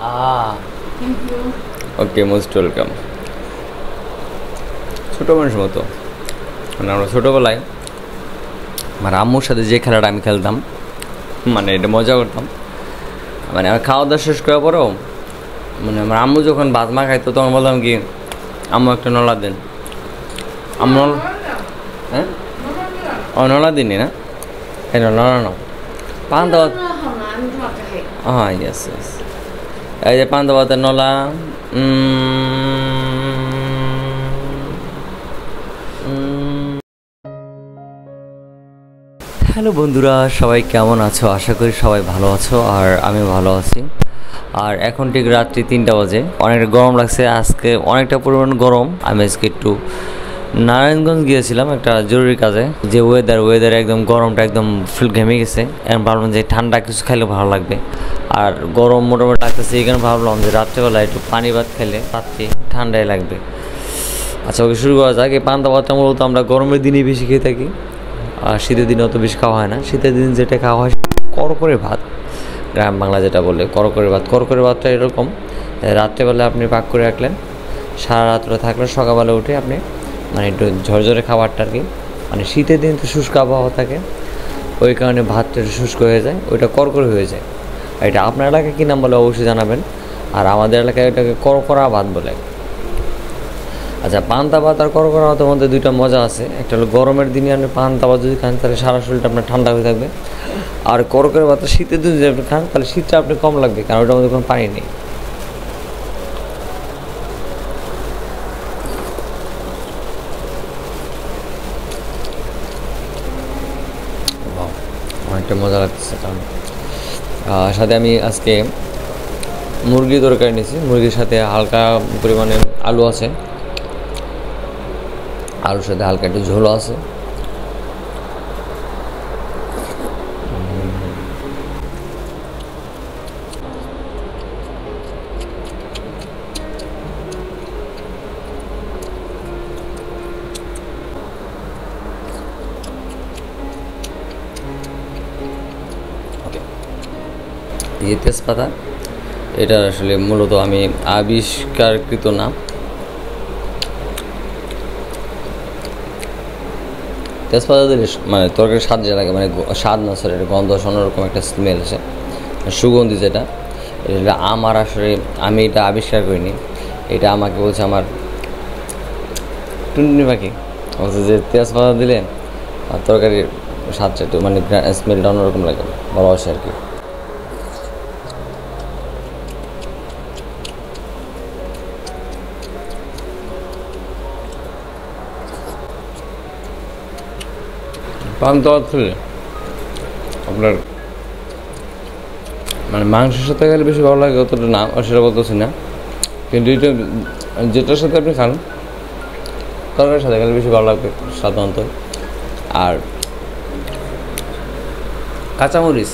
Thank you. Okay, most welcome. ছোটো মানুষের মতো মানে আমরা ছোটোবেলায় আমার আম্মুর সাথে যে খেলাটা আমি খেলতাম, মানে এটা মজা করতাম। মানে আমার খাওয়া দাওয়া শেষ করার পরেও মানে আমার আম্মু যখন ভাত মা খাইতো তখন বলতাম কি, আম্মু একটা নলা দেন। আম্মু হ্যাঁ, ও নলা দিনি না, এই নলা নাও পান্তা ভাত। হ্যাঁ, ইয়েস ইয়েস, এই যে পান্তা ভাতের নলা। হ্যালো বন্ধুরা, সবাই কেমন আছো? আশা করি সবাই ভালো আছো, আর আমি ভালো আছি। আর এখন ঠিক রাত্রি 3টা বাজে, অনেকটা গরম লাগছে আজকে, অনেকটা পরিমাণ গরম। আমি আজকে একটু নারায়ণগঞ্জ গিয়েছিলাম একটা জরুরি কাজে। যে ওয়েদার একদম গরমটা একদম ফুল ঘেমে গেছে। এখন ভাবলাম যে ঠান্ডা কিছু খাইলে ভালো লাগবে, আর গরম মোটামুটি লাগতেছে। এই কারণে ভাবলাম যে রাত্রেবেলা একটু পানি ভাত খাইলে রাত্রি ঠান্ডাই লাগবে। আচ্ছা, ওকে শুরু করা যাক। এই পান্তা ভাতটা মূলত আমরা গরমের দিনেই বেশি খেয়ে থাকি, আর শীতের দিনে অত বেশি খাওয়া হয় না। শীতের দিন যেটা খাওয়া হয় করকরে ভাত, গ্রাম বাংলা যেটা বলে করকরে ভাত। করকরে ভাতটা এরকম, রাত্রেবেলা আপনি পাক করে রাখলেন, সারা রাত্রে থাকলে সকালবেলা উঠে আপনি মানে একটু ঝরঝরে খাবারটা আর কি। মানে শীতের দিন তো শুষ্ক আবহাওয়া থাকে, ওই কারণে ভাতটা একটু শুষ্ক হয়ে যায়, ওইটা করকরে হয়ে যায়। এটা আপনার এলাকায় কী নাম বলে অবশ্যই জানাবেন। আর আমাদের এলাকায় এটাকে করকরা ভাত বলে। আচ্ছা, পান্তা ভাত আর করকরা ভাতের মধ্যে দুইটা মজা আছে। একটা হলো গরমের দিনে আপনি পান্তা ভাত যদি খান তাহলে সারা শরীরটা আপনার ঠান্ডা হয়ে থাকবে, আর করকরা ভাত শীতের দিনে যদি আপনি খান তাহলে শীতটা আপনি কম লাগবে, কারণ ওটার মধ্যে কোনো পানি নেই। অনেকটা মজা লাগতেছে। কারণ সাথে আমি আজকে মুরগি তরকারি নিয়েছি, মুরগির সাথে হালকা পরিমাণে আলু আছে, আলুর সাথে হালকা একটু ঝোলও আছে। এই তেজপাতা, এটা আসলে মূলত আমি আবিষ্কারকৃত না, তেজপাতা দিলে মানে তরকারি স্বাদ যে লাগে, মানে স্বাদ না স্যার, এটা গন্ধ, অন্যরকম একটা স্মেল আসে, সুগন্ধি যেটা। এটা আমার আসলে আমি এটা আবিষ্কার করিনি, এটা আমাকে বলছে আমার টুনটুনি পাখি, বলছে যে তেজপাতা দিলে তরকারির স্বাদটা একটু মানে স্মেলটা অন্যরকম লাগে, ভালোবাসে আর কি। পান্তা ভাত খেলে আপনার মানে মাংসের সাথে গেলে বেশি ভালো লাগে, অতটা না সেটা বলতেছি না, কিন্তু এটা যেটার সাথে আপনি খান তরকারির সাথে গেলে বেশি ভালো লাগবে সাধারণত। আর কাঁচামরিচ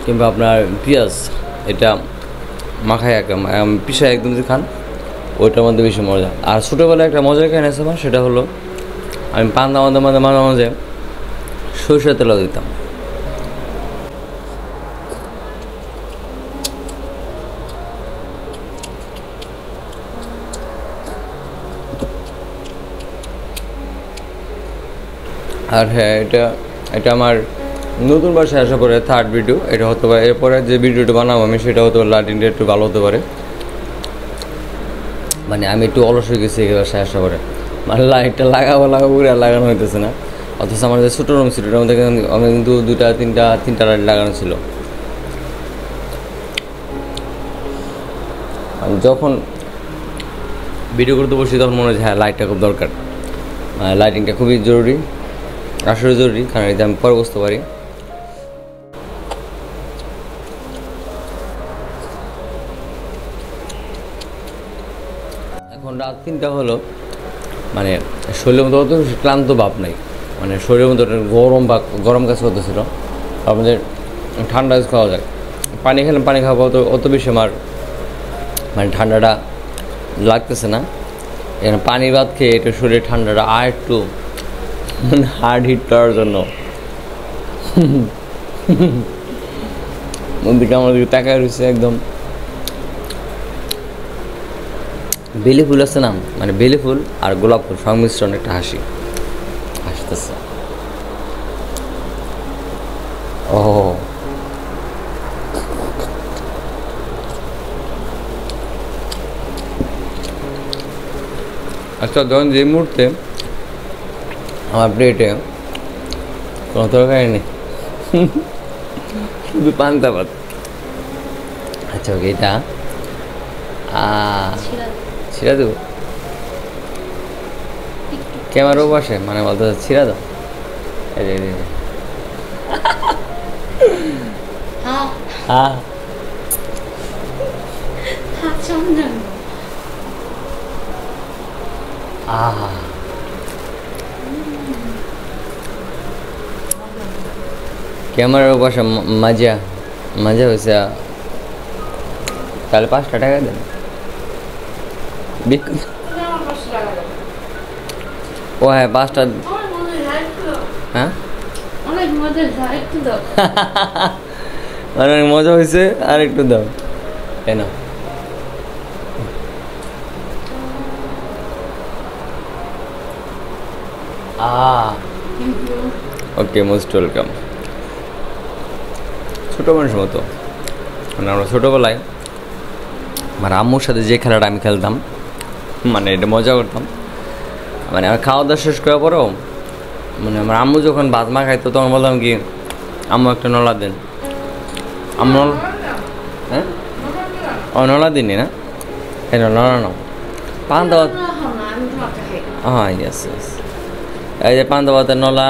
কিংবা আপনার পেঁয়াজ, এটা মাখায় পিসায় একদম যদি খান ওইটার মধ্যে বেশি মজা। আর ছোটোবেলায় একটা মজা খেয়ে নিয়েছে আমার, সেটা হলো আমি পান্তা মাঝে মাঝে মাঝে মাঝে সরষের তেলও দিতাম। আর হ্যাঁ, এটা আমার নতুন বাসায় আসা পরে 3rd ভিডিও। এটা হতে পারে এরপরে যে ভিডিওটা বানাবো আমি, সেটা হতে পারে লাইটিংটা একটু ভালো হতে পারে। মানে আমি একটু অলস হয়ে গেছি এই বাসায় আসা পরে, মানে লাইটটা লাগাবো করে আর লাগানো হইতেছে না। অথচ আমার যে ছোটো রুম ছিল ওটার মধ্যে আমি কিন্তু তিনটা লাইট লাগানো ছিল। আমি যখন ভিডিও করতে বসি তখন মনে হয় হ্যাঁ লাইটটা খুব দরকার, লাইটিংটা খুবই জরুরি, আসলে জরুরি, কারণ এটা আমি পরে বুঝতে পারি। এখন রাত 3টা হলো, মানে শরীরের মধ্যে অত বেশি ক্লান্ত ভাব নাই, মানে শরীরের মধ্যে গরম কাজ করতেছিল। আমাদের ঠান্ডা কাজ খাওয়া যায়, পানি খেলে পানি খাওয়া অত বেশি আমার মানে ঠান্ডাটা লাগতেছে না। এখানে পানি ভাত খেয়ে একটু শরীরে ঠান্ডাটা আর একটু মানে হার্ড হিট করার জন্য ওদিকে আমার দিকে তাকায় রয়েছে একদম। বেলি ফুল আছে না, মানে বেলি ফুল আর গোলাপ ফুল সংমিশ্রণ একটা হাসি হাসতেছে। ও আচ্ছা, ধরুন যে মুহূর্তে আমার প্লেটে কোনো তরকারি নেই, শুধু পান্তা ভাত। আচ্ছা ওকে, এটা ছিঁড়া দেবো ক্যামেরাও বসে, মানে বলতে ছিঁড়া দাও। হ্যাঁ ক্যামেরার বসে মাজা মাজা হয়েছে, তাহলে 5টা টাকা দেন। ও হ্যাঁ 5টা। হ্যাঁ অনেক মজা হয়েছে, আর একটু দাও। তাই না? ওকে, মোস্ট ওয়েলকাম। ছোটো মানুষের মতো, মানে আমরা ছোটোবেলায় আমার আম্মুর সাথে যে খেলাটা আমি খেলতাম, মানে এটা মজা করতাম। মানে আমার খাওয়া দাওয়া শেষ করার পরেও মানে আমার আম্মু যখন ভাত মা খাইতো তখন বলতাম কি, আম্মু একটা নলা দেন। আম্মু হ্যাঁ ও নলা দিনি না, এই নলা না পান্তা ভাত। হ্যাঁ ইয়েস ইয়েস, এই যে পান্তা ভাতের নলা।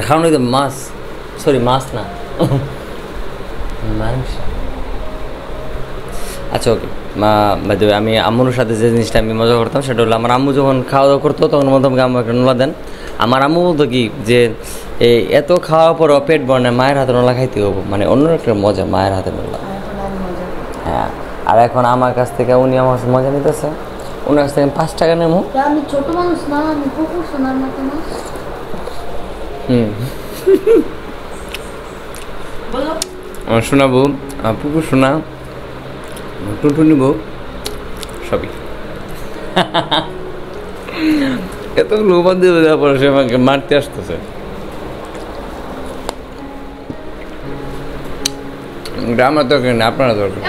খাওয়ানো তো মাছ, সরি মাছ না, মাংস। আচ্ছা ওকে, আমি আম্মুর সাথে যে জিনিসটা আমি মজা করতাম সেটা হলো, আমার আম্মু যখন খাওয়া দাওয়া করতো তখন বলতাম আম্মু একটা নোলা দেন। আমার আম্মু বলতো কি যে এই এত খাওয়ার পরও পেট ভরে মায়ের হাতে নোলা খাইতে হবো, মানে অন্য একটা মজা মায়ের হাতে নোলা। হ্যাঁ, আর এখন আমার কাছ থেকে উনি আমার কাছে মজা নিতেছে, ওনার কাছ থেকে 5 টাকা নেবো। আমি ছোট মানুষ না, আমি পুকুর সোনার মতো না। আমার শোনাবো পুকুর শোনা, টুনটু নিব সবই। এতগুলো উপাধি দিয়ে দেওয়ার পরে সে আমাকে মারতে আসতেছে। আমার দরকার নেই, আপনারা দরকার।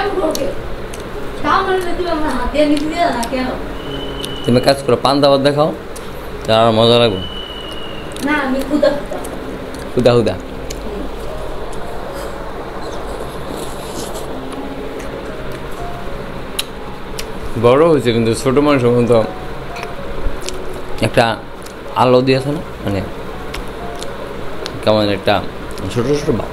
তুমি কাজ করো, পান্তা ভাত দেখাও, তার মজা লাগবে। হুদা হুদা বড় হয়েছে, কিন্তু ছোট মানুষের মতো একটা আলো দিয়েছে না, মানে কেমন একটা ছোট ছোট বা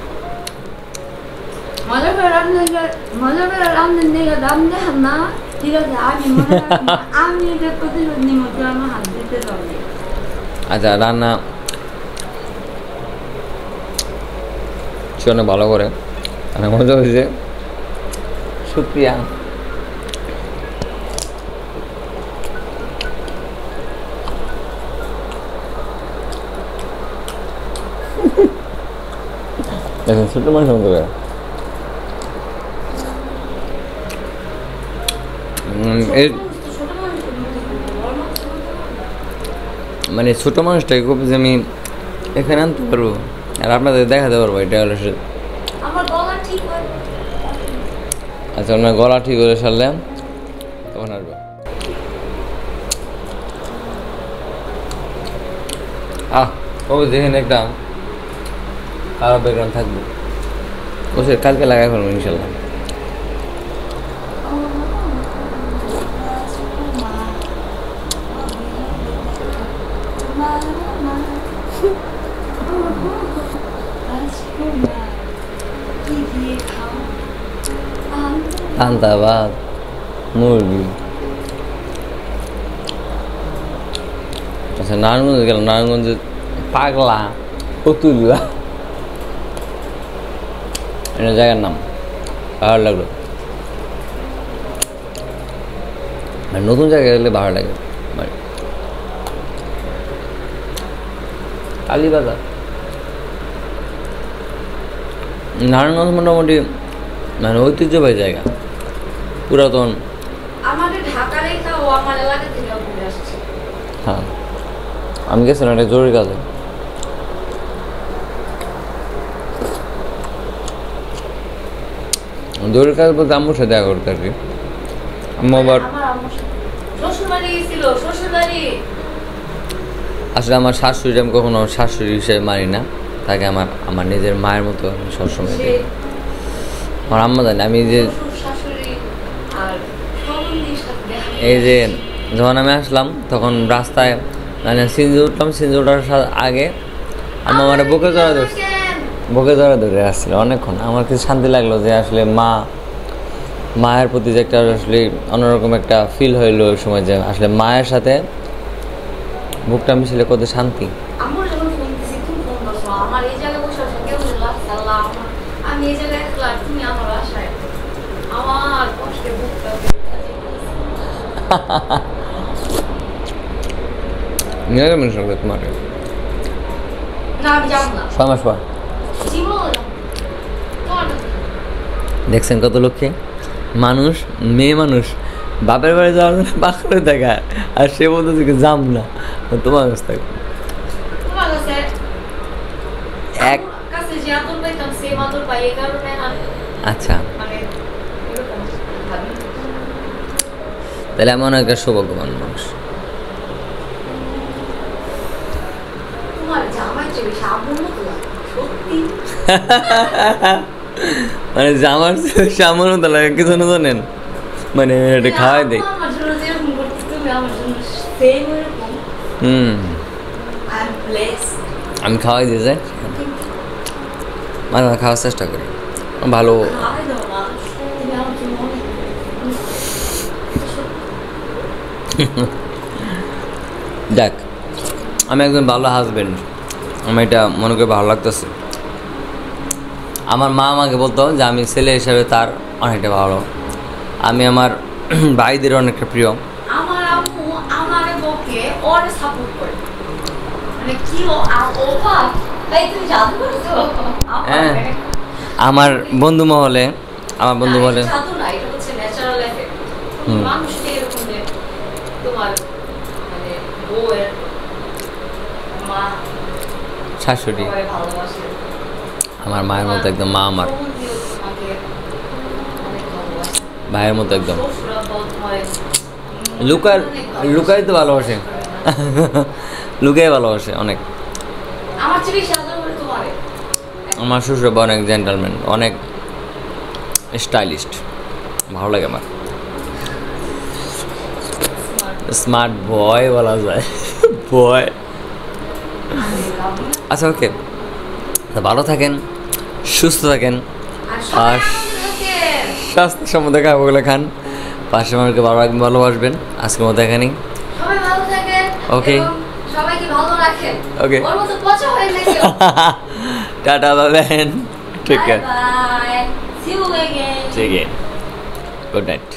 আচ্ছা রান্না সে অনেক ভালো করে, অনেক মজা হয়েছে, শুক্রিয়া। দেখেন ছোট মানুষের মতো মানে ছোট মানুষটাকে খুব যে আমি এখানে আনতে পারবো আর আপনাদের দেখাতে পারবো, এটা হলো আচ্ছা আপনার গলা ঠিক হলে সারলে তখন আসবো। ও যেখানে একটা কারো ব্যাকগ্রাউন্ড থাকবে, বসে কালকে লাগাই ফেলবো ইনশাল্লাহ। পান্তা ভাত, মুরগি। আচ্ছা নারায়ণগঞ্জে গেলাম, নারায়ণগঞ্জে পাগলা পুতুলা এটা জায়গার নাম, ভালো লাগলো। মানে নতুন জায়গায় গেলে ভালো লাগে। মানে কালীবাজার, নারায়ণগঞ্জ মোটামুটি মানে ঐতিহ্যবাহী জায়গা, পুরাতন। হ্যাঁ, আমি গেছিলাম একটা জরুরি কাজে। জরুরি কাজ বলতে আম্মুর সাথে দেখা করতে আর কি। আম্মু আবার আসলে আমার শাশুড়ি, আমি কখনো শাশুড়ি হিসেবে মানি না, তাকে আমার নিজের মায়ের মতো আমি সবসময় দেখি। আমার আম্মা জানি আমি যে এই যে যখন আমি আসলাম তখন রাস্তায় মানে সিনজি উঠলাম, সিনজি ওঠার আগে আম্মা আমার বুকে জড়া ধরে আসছিল অনেকক্ষণ। আমার কিছু শান্তি লাগলো যে আসলে মায়ের প্রতি যে একটা আসলে অন্যরকম একটা ফিল হইলো ওই সময়, যে আসলে মায়ের সাথে বুকটা মিশলে কত শান্তি। তোমাকে 6 মাস পর দেখছেন কত লক্ষ্যে মানুষ, মেয়ে মানুষ বাপের বাড়ি যাওয়ার জন্য পাখরে দেখায়, আর সে বলতে যাম না। তোমার কাছ থেকে আচ্ছা, তাহলে আমি অনেক সৌভাগ্যবান মানুষ। মানে জামার সামনে মতো লাগে কিছু না, জানেন মানে এটা খাওয়াই দেয়। আমি খাওয়াই দিয়ে যাই, মাঝে মাঝে খাওয়ার চেষ্টা করি, ভালো। দেখ, আমি একজন ভালো হাজবেন্ড, আমি এটা মনে করি ভালো লাগতেছে। আমার মা আমাকে বলতো যে আমি ছেলে হিসাবে তার অনেকটা ভালো, আমি আমার ভাইদের অনেকটা প্রিয়। হ্যাঁ, আমার বন্ধু মহলে শাশুড়ি আমার মায়ের মতো একদম, মা আমার ভাইয়ের মতো একদম। লুকাই তো ভালোবাসে, লুকাই ভালোবাসে অনেক। আমার শ্বশুর অনেক জেন্টালম্যান, অনেক স্টাইলিস্ট, ভালো লাগে আমার। স্মার্ট বয় বলা যায়, বয়। আচ্ছা, ওকে, ভালো থাকেন, সুস্থ থাকেন, আর স্বাস্থ্য সম্বন্ধে খাবারগুলো খান, পাশে মানুষকে ভালোবাসবেন। আজকের মতো এখানেই, okay okay, tata, bye, take care, good night.